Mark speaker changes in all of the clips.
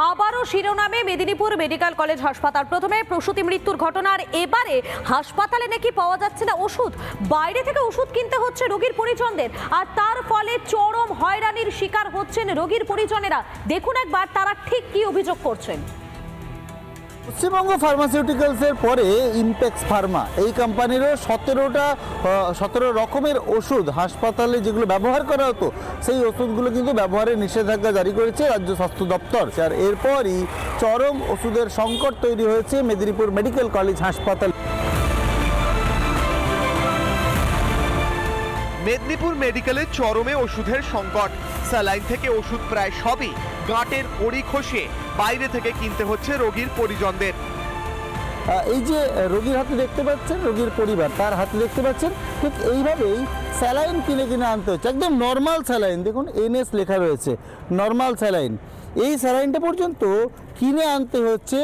Speaker 1: আবারও শিরোনামে Medinipur medical college হাসপাতাল। প্রথমে প্রসূতি মৃত্যুর ঘটনার, এবারে হাসপাতালে নাকি পাওয়া যাচ্ছে না ওষুধ, বাইরে থেকে ওষুধ কিনতে হচ্ছে রোগীর পরিজনদের, আর তার ফলে চরম হয়রানির শিকার হচ্ছেন রোগীর পরিজনেরা। দেখুন একবার তারা ঠিক কি অভিযোগ করছেন।
Speaker 2: পশ্চিমবঙ্গ ফার্মাসিউটিক্যালসের পরে ইমপ্যাক্স ফার্মা এই কোম্পানিরও 17 রকমের ওষুধ হাসপাতালে যেগুলো ব্যবহার করা হতো সেই ওষুধগুলো কিন্তু ব্যবহারের নিষেধাজ্ঞা জারি করেছে রাজ্য স্বাস্থ্য দপ্তর। আর এরপরই চরম ওষুধের সংকট তৈরি হয়েছে মেদিনীপুর মেডিকেল কলেজ হাসপাতাল।
Speaker 3: মেদিনীপুর মেডিকেলে চরমে ওষুধের সংকট। স্যালাইন থেকে ওষুধ প্রায় সবই গাঁটের কড়ি খসে বাইরে থেকে কিনতে হচ্ছে রোগীর পরিজনদের।
Speaker 2: এই যে রোগীর হাতে দেখতে পাচ্ছেন, রোগীর পরিবার তার হাতে দেখতে পাচ্ছেন, ঠিক এইভাবেই স্যালাইন কিনে আনতে হচ্ছে। একদম নর্মাল স্যালাইন, দেখুন এনএস লেখা রয়েছে, নর্মাল স্যালাইন। এই স্যালাইনটা পর্যন্ত কিনে আনতে হচ্ছে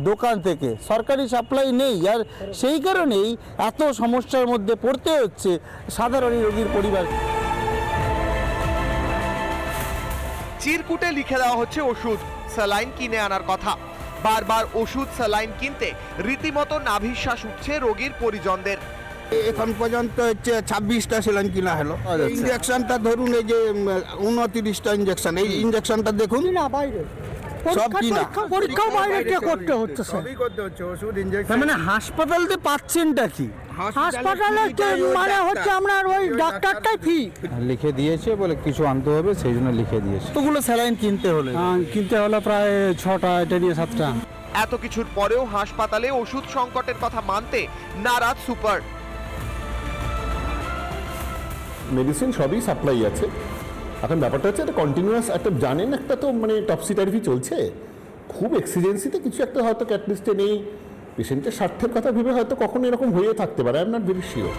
Speaker 2: দোকান থেকে, সরকারি সাপ্লাই নেই। আর সেই কারণেই এত সমস্যার মধ্যে পড়তে হচ্ছে সাধারণ রোগীর পরিবার।
Speaker 3: চিরকুটে লিখে দেওয়া হচ্ছে ওষুধ, স্যালাইন কিনে আনার কথা। বারবার ওষুধ স্যালাইন কিনতে রীতিমতো নাভিশ্বাস উঠছে রোগীর পরিজনদের।
Speaker 4: এখন পর্যন্ত হচ্ছে 26টা স্যালাইন কিনা হলো। ইঞ্জেকশনটা ধরুন, এই যে 29টা ইঞ্জেকশন, এই ইঞ্জেকশনটা দেখুন না বাইরে সব কিনা,
Speaker 2: পরীক্ষাও বাইরে করতে হচ্ছে,
Speaker 4: সবই করতে হচ্ছে। ওষুধ ইঞ্জেকশন
Speaker 2: মানে হাসপাতালতে পাচ্ছেনটা কি?
Speaker 4: হাসপাতালে
Speaker 2: মানে হচ্ছে আমরা ওই ডাক্তারটাই ফি লিখে দিয়েছে বলে কিছু আনতে হবে, সেই জন্য লিখে দিয়েছে। তোগুলো স্যালাইন কিনতে হলো প্রায় 6টা, এটা নিয়ে 7টা।
Speaker 3: এত কিছুর পরেও হাসপাতালে ওষুধ সংকটের কথা মানতে নারাজ সুপার।
Speaker 5: মেডিসিন সবই সাপ্লাই আছে। এখন ব্যাপারটা হচ্ছে একটা কন্টিনিউয়াস একটা জানেন একটা তো মানে টপসি-টাইপি চলছে, খুব এক্সিজেন্সিতে কিছু একটা হয়তো ক্যাটলিস্টে নেই, পেশেন্টের স্বার্থের কথা ভেবে হয়তো কখনো এরকম হয়ে থাকতে পারে। I am not very sure.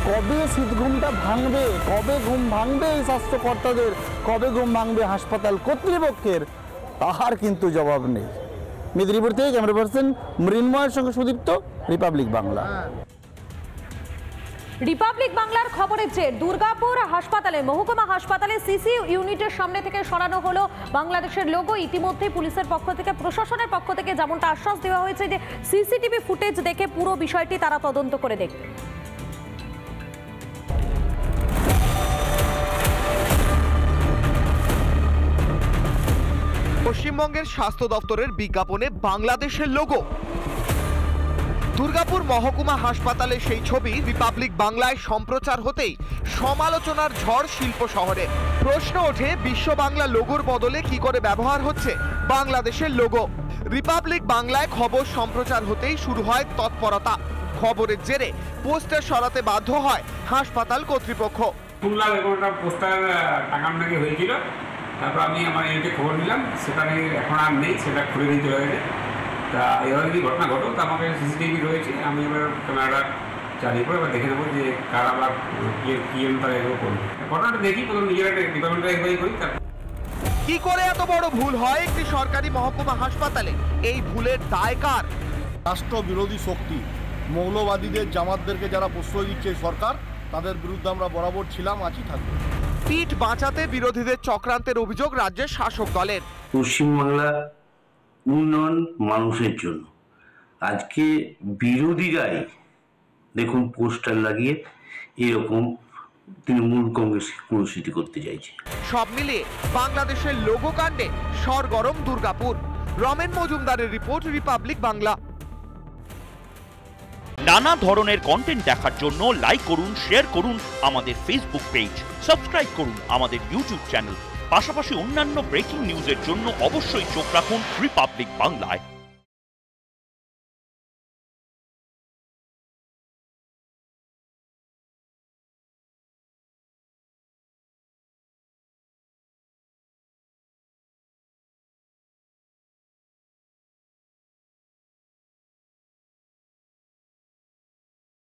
Speaker 2: কবে শীতঘুমটা ভাঙবে, কবে ঘুম ভাঙবে এই স্বাস্থ্যকর্তাদের, কবে ঘুম ভাঙবে হাসপাতাল কর্তৃপক্ষের, তাহার কিন্তু জবাব নেই। মেদিনীপুর থেকে ক্যামেরা পার্সন মৃন্ময়ের সঙ্গে সুদীপ্ত, রিপাবলিক বাংলা।
Speaker 1: রিপাবলিক বাংলার খবরের জের দুর্গাপুর হাসপাতালে, মহকুমা হাসপাতালে সিসি ইউনিটের সামনে থেকে সরানো হলো বাংলাদেশের লোগো। ইতিমধ্যে পুলিশের পক্ষ থেকে, প্রশাসনের পক্ষ থেকে যেমনটা আশ্বাস দেওয়া হয়েছে যে সিসিটিভি ফুটেজ দেখে পুরো বিষয়টি তারা তদন্ত করে দেখবে।
Speaker 3: পশ্চিমবঙ্গের স্বাস্থ্য দপ্তরের বিজ্ঞাপনে বাংলাদেশের লোগো। দুর্গাপুর মহকুমা হাসপাতালে সেই ছবি রিপাবলিক বাংলায় সম্প্রচার হতেই সমালোচনার ঝড় শিল্প শহরে। প্রশ্ন ওঠে, বিশ্ব বাংলা লোগোর বদলে কি করে ব্যবহার হচ্ছে বাংলাদেশের লোগো। রিপাবলিক বাংলায় খবর সম্প্রচার হতেই শুরু হয় তৎপরতা। খবরের জেরে পোস্টার সরাতে বাধ্য হয় হাসপাতাল কর্তৃপক্ষ।
Speaker 6: শুনলাম এরকম একটা পোস্টার টাঙানো নাকি হয়েছিল, তারপর আমি আমার ইউনিটে খবর নিলাম, সেখানে এখন আর নেই, সেটা খুলে দিয়ে চলে গেছে। তা এবার যদি ঘটনা ঘটো, তা আমাকে সিসিটিভি রয়েছে, আমি এবার ক্যামেরাটা চালিয়ে করে এবার দেখে নেবো যে কারা বা কি তারা এগুলো করবে। ঘটনাটা দেখি, প্রথম নিজের একটা ডিপার্টমেন্টে একবারই করি।
Speaker 3: কি করে এত বড় ভুল হয় একটি সরকারি মহকুমা হাসপাতালে? এই ভুলের দায় কার?
Speaker 7: রাষ্ট্র বিরোধী শক্তি, মৌলবাদীদের, জামাতদেরকে যারা প্রশ্রয় দিচ্ছে সরকার, তাদের বিরুদ্ধে আমরা বরাবর ছিলাম, আছি, থাকবো।
Speaker 3: পিঠ বাঁচাতে বিরোধীদের চক্রান্তের অভিযোগ রাজ্যের শাসক দলের।
Speaker 8: পশ্চিমবাংলা উন্নয়ন মানুষের জন্য, আজকে বিরোধীরাই দেখুন পোস্টার লাগিয়ে এরকম তৃণমূল কংগ্রেস কুরুচিতি করতে চাইছে।
Speaker 3: সব মিলিয়ে বাংলাদেশের লোগো কাণ্ডে সরগরম দুর্গাপুর। রমেন মজুমদারের রিপোর্ট, রিপাবলিক বাংলা।
Speaker 9: নানা ধরনের কন্টেন্ট দেখার জন্য লাইক করুন, শেয়ার করুন আমাদের ফেসবুক পেজ, সাবস্ক্রাইব করুন আমাদের ইউটিউব চ্যানেল। পাশাপাশি অন্যান্য ব্রেকিং নিউজের জন্য অবশ্যই চোখ রাখুন রিপাবলিক বাংলায়।